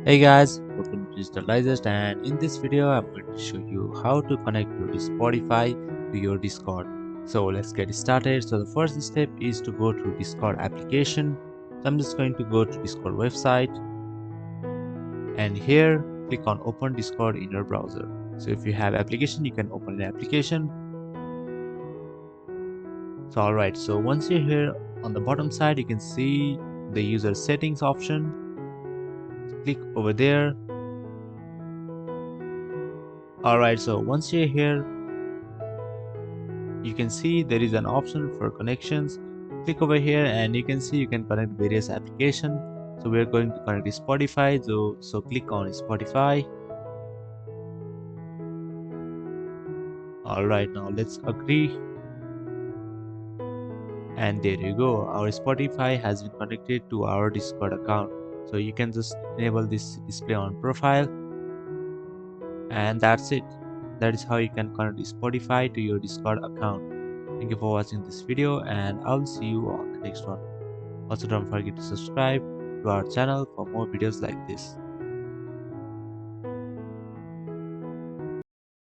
Hey guys, welcome to Digital Digest, and in this video I'm going to show you how to connect your Spotify to your Discord. So let's get started. So the first step is to go to Discord application. So I'm just going to go to Discord website, and here click on open Discord in your browser. So if you have application, you can open the application. So alright, so once you're here on the bottom side, you can see the user settings option. Click over there. Alright, so once you're here, you can see there is an option for connections. Click over here and you can see you can connect various applications. So we are going to connect Spotify, so click on Spotify. Alright, now let's agree, and there you go, our Spotify has been connected to our Discord account. So you can just enable this display on profile, and that's it. That is how you can connect Spotify to your Discord account. Thank you for watching this video, and I'll see you on the next one. Also, don't forget to subscribe to our channel for more videos like this.